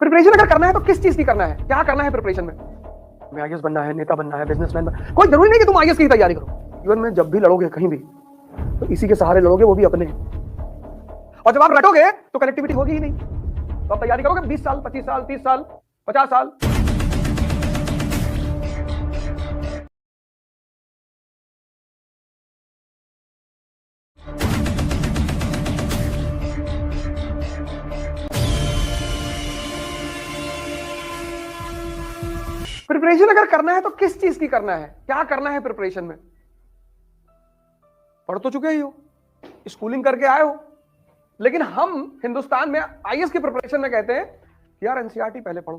Preparation अगर करना है तो किस चीज की करना है, क्या करना है प्रिपरेशन में? मैं आईएएस बनना है, नेता बनना है, बिजनेसमैन बनना, कोई जरूरी नहीं कि तुम आईएएस की तैयारी करो। जीवन में जब भी लड़ोगे कहीं भी तो इसी के सहारे लड़ोगे, वो भी अपने। और जब आप रटोगे तो कनेक्टिविटी होगी ही नहीं। तो आप तैयारी करोगे 20 साल, 25 साल, 30 साल, 50 साल। प्रिपरेशन अगर करना है तो किस चीज की करना है, क्या करना है प्रिपरेशन में? पढ़ तो चुके ही हो, स्कूलिंग करके आए हो, लेकिन हम हिंदुस्तान में आईएएस की प्रिपरेशन में कहते हैं यार एनसीईआरटी पहले पढ़ो।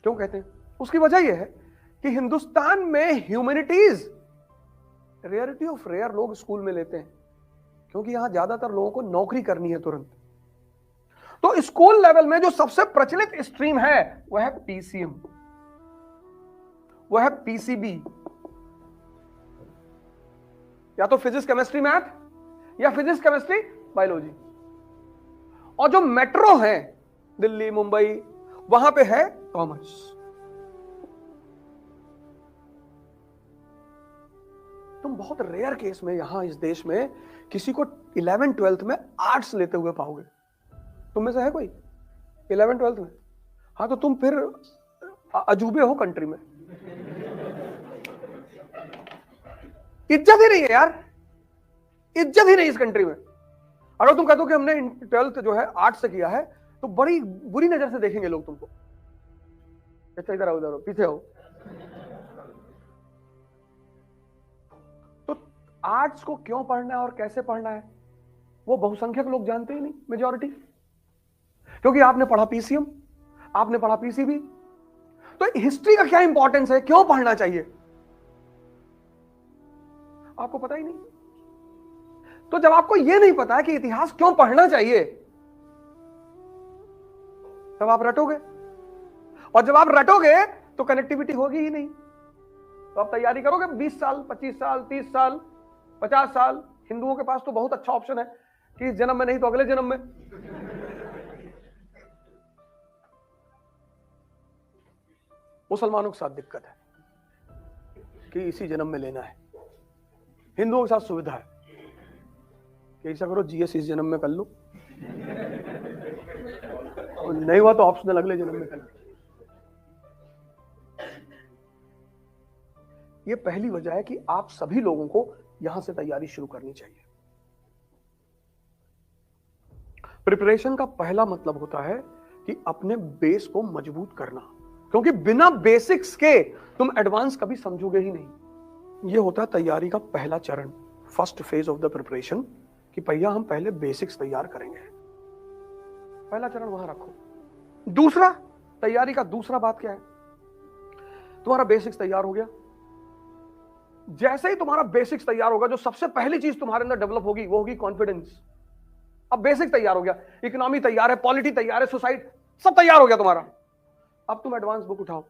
क्यों कहते हैं? उसकी वजह यह है कि हिंदुस्तान में ह्यूमैनिटीज रेयरिटी ऑफ रेयर लोग स्कूल में लेते हैं, क्योंकि यहां ज्यादातर लोगों को नौकरी करनी है तुरंत। तो स्कूल लेवल में जो सबसे प्रचलित स्ट्रीम है वह है पीसीएम, वह है पीसीबी, या तो फिजिक्स केमिस्ट्री मैथ या फिजिक्स केमिस्ट्री बायोलॉजी। और जो मेट्रो है दिल्ली मुंबई, वहां पे है कॉमर्स। तुम बहुत रेयर केस में यहां इस देश में किसी को 11th 12th में आर्ट्स लेते हुए पाओगे। तुम में से है कोई 11th 12th में? हाँ, तो तुम फिर अजूबे हो कंट्री में। इज्जत ही नहीं है यार, इज्जत ही नहीं इस कंट्री में। अगर तुम कहते हो कि हमने 12th जो है आर्ट्स से किया है तो बड़ी बुरी नजर से देखेंगे लोग तुमको। अच्छा इधर आओ, इधर आओ, पीछे आओ। तो आर्ट्स को क्यों पढ़ना है और कैसे पढ़ना है वो बहुसंख्यक लोग जानते ही नहीं, मेजॉरिटी। क्योंकि आपने पढ़ा पीसीएम, आपने पढ़ा पीसीबी। तो हिस्ट्री का क्या इंपॉर्टेंस है, क्यों पढ़ना चाहिए, आपको पता ही नहीं। तो जब आपको यह नहीं पता है कि इतिहास क्यों पढ़ना चाहिए, तब आप रटोगे, और जब आप रटोगे तो कनेक्टिविटी होगी ही नहीं। तो आप तैयारी करोगे 20 साल, 25 साल, 30 साल, 50 साल। हिंदुओं के पास तो बहुत अच्छा ऑप्शन है कि इस जन्म में नहीं तो अगले जन्म में। मुसलमानों के साथ दिक्कत है कि इसी जन्म में लेना है। हिंदुओं के साथ सुविधा है कि ऐसा करो जीएस इस जन्म में कर लो, और नहीं हुआ तो ऑप्शनल अगले जन्म में कर लो। ये पहली वजह है कि आप सभी लोगों को यहां से तैयारी शुरू करनी चाहिए। प्रिपरेशन का पहला मतलब होता है कि अपने बेस को मजबूत करना, क्योंकि बिना बेसिक्स के तुम एडवांस कभी समझोगे ही नहीं। यह होता है तैयारी का पहला चरण, first phase of the preparation, कि भैया हम पहले बेसिक्स तैयार करेंगे। पहला चरण वहां रखो। दूसरा, तैयारी का दूसरा बात क्या है? तुम्हारा बेसिक्स तैयार हो गया। जैसे ही तुम्हारा बेसिक्स तैयार होगा, जो सबसे पहली चीज तुम्हारे अंदर डेवलप होगी वो होगी कॉन्फिडेंस। अब बेसिक तैयार हो गया, इकोनॉमी तैयार है, पॉलिटी तैयार है, सोसाइटी सब तैयार हो गया तुम्हारा। अब तुम एडवांस बुक उठाओ।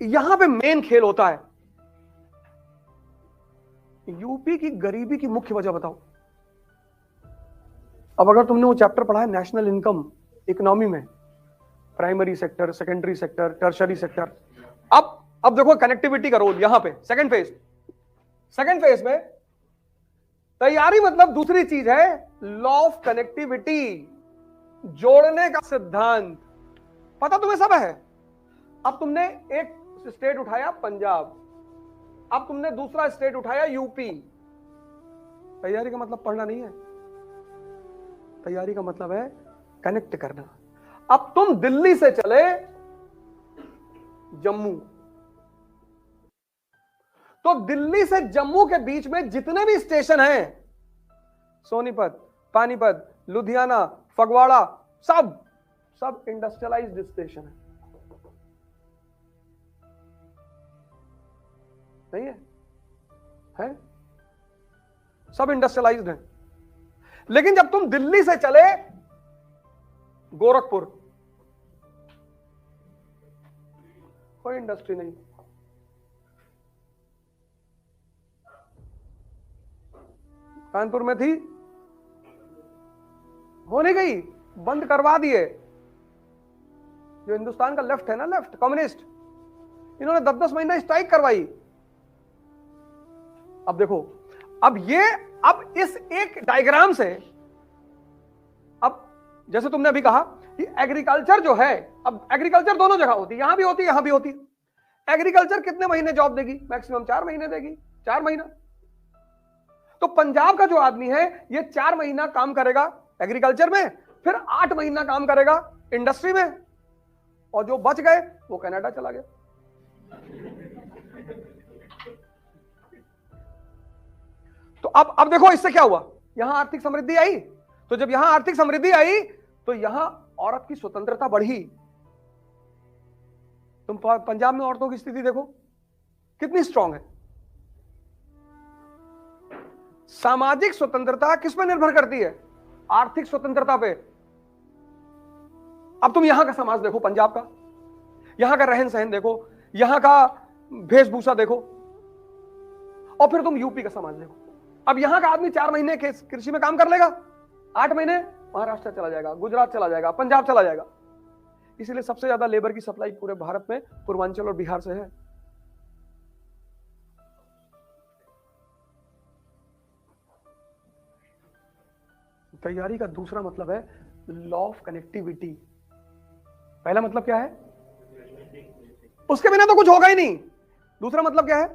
यहां पे मेन खेल होता है। यूपी की गरीबी की मुख्य वजह बताओ। अब अगर तुमने वो चैप्टर पढ़ा है नेशनल इनकम इकोनॉमी में, primary sector, secondary sector, tertiary sector, अब देखो कनेक्टिविटी का रोल यहां पे। सेकेंड फेज में तैयारी मतलब दूसरी चीज है, लॉ ऑफ कनेक्टिविटी, जोड़ने का सिद्धांत। पता तुम्हें सब है। अब तुमने एक स्टेट उठाया पंजाब, अब तुमने दूसरा स्टेट उठाया यूपी। तैयारी का मतलब पढ़ना नहीं है, तैयारी का मतलब है कनेक्ट करना। अब तुम दिल्ली से चले जम्मू, तो दिल्ली से जम्मू के बीच में जितने भी स्टेशन हैं, सोनीपत, पानीपत, लुधियाना, फगवाड़ा, सब इंडस्ट्रियलाइज्ड स्टेशन है। नहीं है? सब इंडस्ट्रियलाइज्ड है। लेकिन जब तुम दिल्ली से चले गोरखपुर, कोई इंडस्ट्री नहीं। कानपुर में थी, हो नहीं गई, बंद करवा दिए। जो हिंदुस्तान का लेफ्ट है ना, लेफ्ट कम्युनिस्ट, इन्होंने 10-10 महीना स्ट्राइक करवाई। अब देखो, अब इस एक डायग्राम से, अब जैसे तुमने अभी कहा कि एग्रीकल्चर जो है, अब एग्रीकल्चर दोनों जगह होती है, यहां भी होती है, यहां भी होती है। एग्रीकल्चर कितने महीने जॉब देगी? मैक्सिमम 4 महीने देगी, 4 महीना। तो पंजाब का जो आदमी है, ये 4 महीना काम करेगा एग्रीकल्चर में, फिर 8 महीना काम करेगा इंडस्ट्री में, और जो बच गए वो कनाडा चला गया। तो अब देखो इससे क्या हुआ, यहां आर्थिक समृद्धि आई। तो जब यहां आर्थिक समृद्धि आई तो यहां औरत की स्वतंत्रता बढ़ी। तुम पंजाब में औरतों की स्थिति देखो कितनी स्ट्रांग है। सामाजिक स्वतंत्रता किस पर निर्भर करती है? आर्थिक स्वतंत्रता पे। अब तुम यहां का समाज देखो, पंजाब का, यहां का रहन सहन देखो, यहां का वेशभूषा देखो, और फिर तुम यूपी का समाज देखो। अब यहां का आदमी 4 महीने के कृषि में काम कर लेगा, 8 महीने महाराष्ट्र चला जाएगा, गुजरात चला जाएगा, पंजाब चला जाएगा। इसीलिए सबसे ज्यादा लेबर की सप्लाई पूरे भारत में पूर्वांचल और बिहार से है। तैयारी का दूसरा मतलब है लॉ ऑफ कनेक्टिविटी। पहला मतलब क्या है? उसके बिना तो कुछ होगा ही नहीं। दूसरा मतलब क्या है?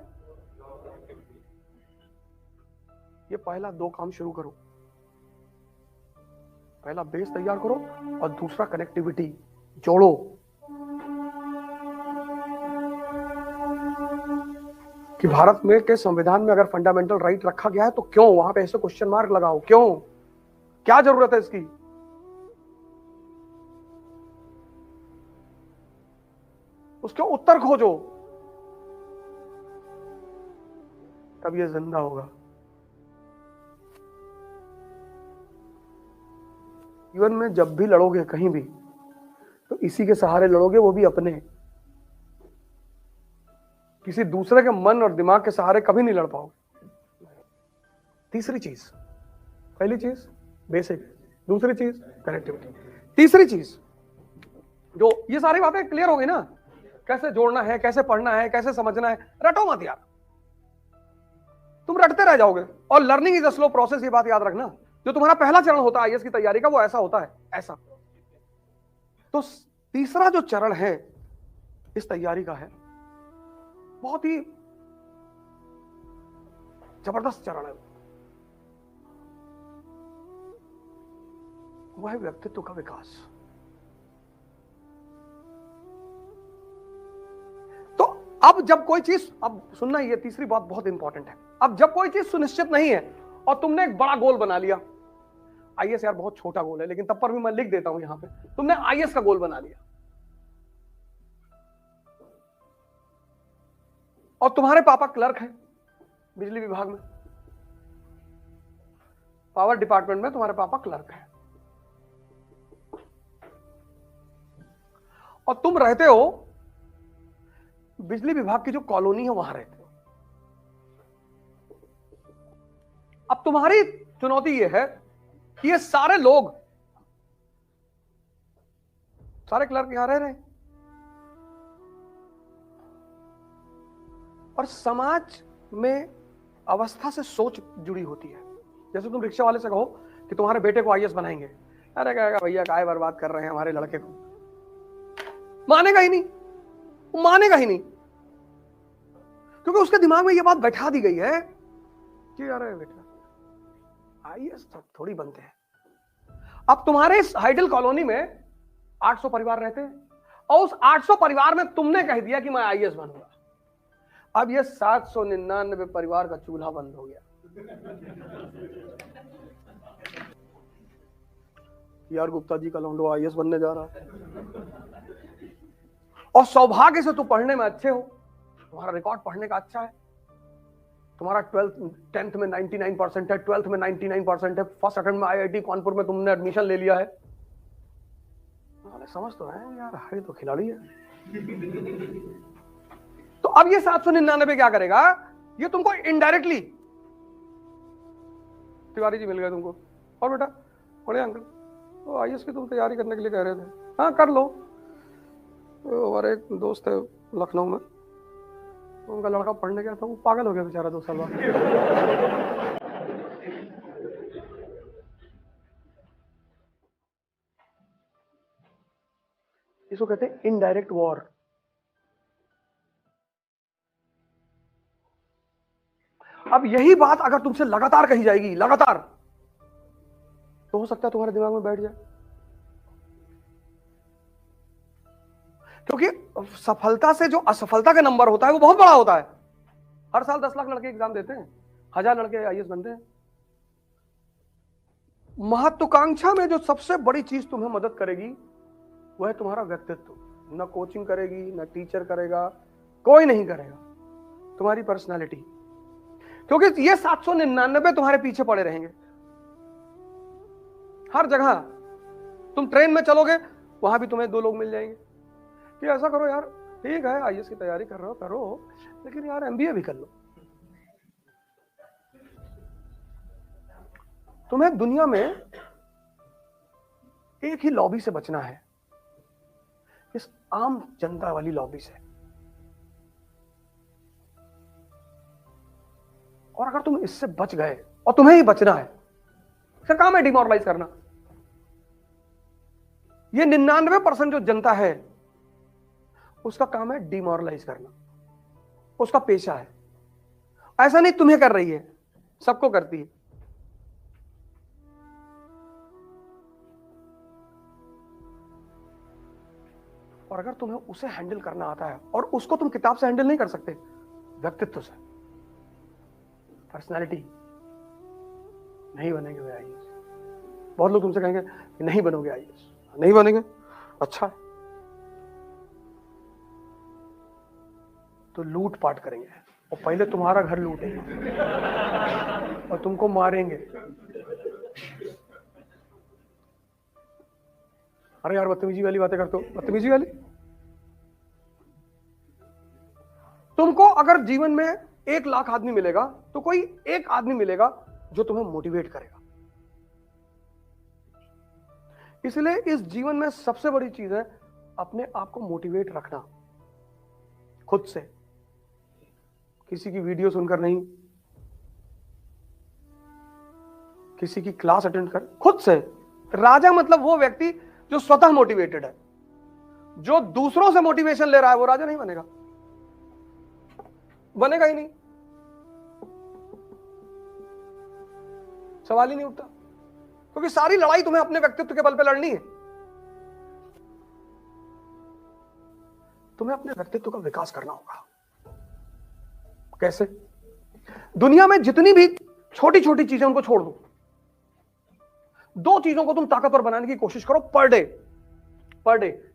ये पहला 2 काम शुरू करो। पहला बेस तैयार करो और दूसरा कनेक्टिविटी जोड़ो। कि भारत में के संविधान में अगर फंडामेंटल राइट रखा गया है तो क्यों वहां पे ऐसे क्वेश्चन मार्क लगाओ, क्यों, क्या जरूरत है इसकी? उसके उत्तर खोजो, तब ये जिंदा होगा। जीवन में जब भी लड़ोगे कहीं भी, तो इसी के सहारे लड़ोगे, वो भी अपने। किसी दूसरे के मन और दिमाग के सहारे कभी नहीं लड़ पाओगे। तीसरी चीज, पहली चीज बेसिक, दूसरी चीज कनेक्टिविटी, तीसरी चीज जो, ये सारी बातें क्लियर हो गई ना, कैसे जोड़ना है, कैसे पढ़ना है, कैसे समझना है। रटो मत यार, तुम रटते रह जाओगे। और learning is a slow process, ये बात याद रखना। जो तुम्हारा पहला चरण होता है आईएएस की तैयारी का, वो ऐसा होता है, ऐसा। तो तीसरा जो चरण है इस तैयारी का है, बहुत ही जबरदस्त चरण है। वो है व्यक्तित्व का विकास। तो अब जब कोई चीज, अब सुनना, ये तीसरी बात बहुत इंपॉर्टेंट है। अब जब कोई चीज सुनिश्चित नहीं है और तुमने एक बड़ा गोल बना लिया, आईएएस यार बहुत छोटा गोल है, लेकिन तब पर भी मैं लिख देता हूं यहां पे, तुमने आईएएस का गोल बना लिया और तुम्हारे पापा क्लर्क हैं बिजली विभाग में, पावर डिपार्टमेंट में तुम्हारे पापा क्लर्क हैं, और तुम रहते हो बिजली विभाग की जो कॉलोनी है वहां रहते हो। अब तुम्हारी चुनौती यह है कि ये सारे लोग, सारे क्लर्क यहां रह रहे हैं, और समाज में अवस्था से सोच जुड़ी होती है। जैसे तुम रिक्शा वाले से कहो कि तुम्हारे बेटे को आईएएस बनाएंगे, अरे कहेगा भैया काय बर्बाद कर रहे हैं हमारे लड़के को, मानेगा ही नहीं, वो मानेगा ही नहीं, क्योंकि उसके दिमाग में ये बात बैठा दी गई है कि अरे बेटा आईएएस तो थोड़ी बनते हैं। अब तुम्हारे इस हाइडल कॉलोनी में 800 परिवार रहते हैं, और उस 800 परिवार में तुमने कह दिया कि मैं आईएएस बनूंगा। अब ये 799 परिवार का चूल्हा बंद हो गया। यार गुप्ता जी का लौंडो आईएएस बनने जा रहा है, और सौभाग्य से तुम पढ़ने में अच्छे हो, तुम्हारा रिकॉर्ड पढ़ने का अच्छा है, तुम्हारा 10th में 99% है, 12th में 99% है, फर्स्ट अटेम्प्ट में आईआईटी कानपुर में तुमने एडमिशन ले लिया है। समझ तो है यार, है तो खिलाड़ी है। तो अब ये 799 क्या करेगा? ये तुमको इनडायरेक्टली तिवारी जी मिल गए तुमको, और बेटा बड़े अंकल तो आईएएस की तुम तैयारी करने के लिए कह रहे थे, हाँ कर लो। तो हमारे एक दोस्त है लखनऊ में, उनका लड़का पढ़ने गया था, वो पागल हो गया बेचारा 2 साल बाद। इसको कहते हैं इनडायरेक्ट वॉर। अब यही बात अगर तुमसे लगातार कही जाएगी, लगातार, तो हो सकता है तुम्हारे दिमाग में बैठ जाए, क्योंकि सफलता से जो असफलता का नंबर होता है वो बहुत बड़ा होता है। हर साल 10 लाख लड़के एग्जाम देते हैं, 1000 लड़के आईएएस बनते हैं। महत्वाकांक्षा में जो सबसे बड़ी चीज तुम्हें मदद करेगी वह है तुम्हारा व्यक्तित्व। न कोचिंग करेगी, न टीचर करेगा, कोई नहीं करेगा, तुम्हारी पर्सनालिटी। क्योंकि ये 799 तुम्हारे पीछे पड़े रहेंगे हर जगह। तुम ट्रेन में चलोगे, वहां भी तुम्हें 2 लोग मिल जाएंगे कि ऐसा करो यार, ठीक है आईएएस की तैयारी कर रहे हो करो, लेकिन यार एमबीए भी कर लो। तुम्हें दुनिया में एक ही लॉबी से बचना है, इस आम जनता वाली लॉबी से। और अगर तुम इससे बच गए, और तुम्हें ही बचना है, इसका काम है डिमोरलाइज करना। ये 99% जो जनता है उसका काम है डिमोरलाइज करना, उसका पेशा है। ऐसा नहीं तुम्हें कर रही है, सबको करती है। और अगर तुम्हें उसे हैंडल करना आता है, और उसको तुम किताब से हैंडल नहीं कर सकते, व्यक्तित्व से, पर्सनालिटी, नहीं बनेंगे वे आईएएस। बहुत लोग तुमसे कहेंगे कि नहीं बनोगे आईएएस, नहीं बनेंगे, अच्छा है, तो लूट पाट करेंगे, और पहले तुम्हारा घर लूटेंगे और तुमको मारेंगे। अरे यार बदतमीजी वाली बातें करते हो, बदतमीजी वाली। तुमको अगर जीवन में 1 लाख आदमी मिलेगा तो कोई एक आदमी मिलेगा जो तुम्हें मोटिवेट करेगा। इसलिए इस जीवन में सबसे बड़ी चीज है अपने आप को मोटिवेट रखना, खुद से, किसी की वीडियो सुनकर नहीं, किसी की क्लास अटेंड कर, खुद से। राजा मतलब वो व्यक्ति जो स्वतः मोटिवेटेड है। जो दूसरों से मोटिवेशन ले रहा है वो राजा नहीं बनेगा, बनेगा ही नहीं, सवाल ही नहीं उठता। क्योंकि सारी लड़ाई तुम्हें अपने व्यक्तित्व के बल पे लड़नी है। तुम्हें अपने व्यक्तित्व का विकास करना होगा। कैसे? दुनिया में जितनी भी छोटी छोटी चीजें उनको छोड़ दो, 2 चीजों को तुम ताकतवर बनाने की कोशिश करो पर डे।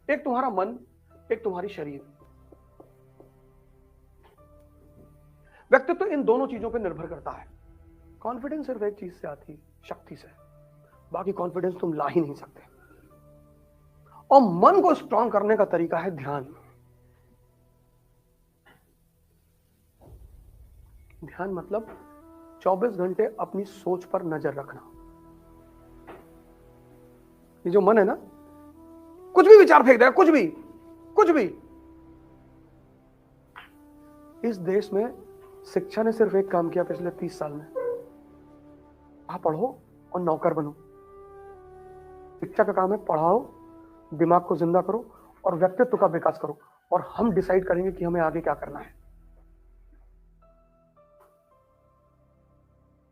एक तुम्हारा मन, एक तुम्हारी शरीर। व्यक्तित्व इन दोनों चीजों पर निर्भर करता है। कॉन्फिडेंस सिर्फ एक चीज से आती, शक्ति से। बाकी कॉन्फिडेंस तुम ला ही नहीं सकते। और मन को स्ट्रांग करने का तरीका है ध्यान। ध्यान मतलब 24 घंटे अपनी सोच पर नजर रखना। ये जो मन है ना, कुछ भी विचार फेंक देगा, कुछ भी। इस देश में शिक्षा ने सिर्फ एक काम किया पिछले 30 साल में, आप पढ़ो और नौकर बनो। शिक्षा का काम है पढ़ाओ, दिमाग को जिंदा करो और व्यक्तित्व का विकास करो, और हम डिसाइड करेंगे कि हमें आगे क्या करना है।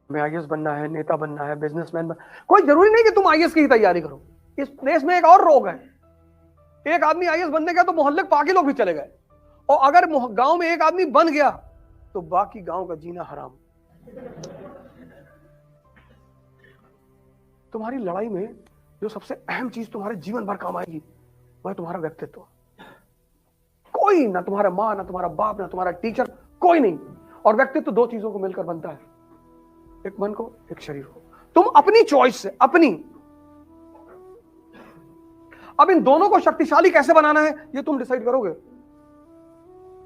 हमें आईएएस बनना है, नेता बनना है, बिजनेसमैन बनना। कोई जरूरी नहीं कि तुम आईएएस की ही तैयारी करो। इस देश में एक और रोग है, एक आदमी आईएएस बनने गया तो मोहल्ले के बाकी लोग भी चले गए, और अगर गांव में एक आदमी बन गया तो बाकी गांव का जीना हराम। तुम्हारी लड़ाई में जो सबसे अहम चीज तुम्हारे जीवन भर काम आएगी वह तुम्हारा व्यक्तित्व। कोई ना, तुम्हारा मां ना, तुम्हारा बाप ना, तुम्हारा टीचर, कोई नहीं। और व्यक्तित्व 2 चीजों को मिलकर बनता है, एक मन को, एक शरीर को। तुम अपनी चॉइस से, अपनी। अब इन दोनों को शक्तिशाली कैसे बनाना है ये तुम डिसाइड करोगे।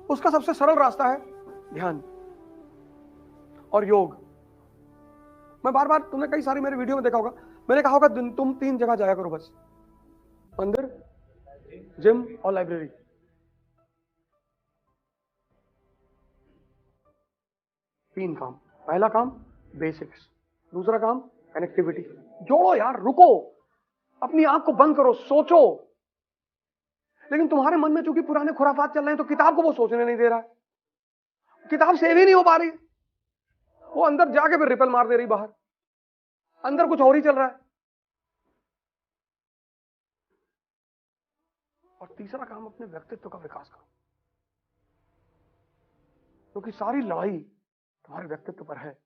उसका सबसे सरल रास्ता है ध्यान और योग। मैं बार बार, तुमने कई सारी मेरे वीडियो में देखा होगा, मैंने कहा होगा तुम 3 जगह जाया करो बस, मंदिर, जिम और लाइब्रेरी। तीन काम। पहला काम बेसिक्स, दूसरा काम कनेक्टिविटी। जोड़ो यार, रुको, अपनी आंख को बंद करो, सोचो। लेकिन तुम्हारे मन में चूंकि पुराने खुराफात चल रहे हैं तो किताब को वो सोचने नहीं दे रहा है, किताब सेव ही नहीं हो पा रही, वो अंदर जाके फिर रिपल मार दे रही बाहर, अंदर कुछ और ही चल रहा है। और तीसरा काम, अपने व्यक्तित्व का विकास करो, क्योंकि सारी लड़ाई तुम्हारे व्यक्तित्व पर है।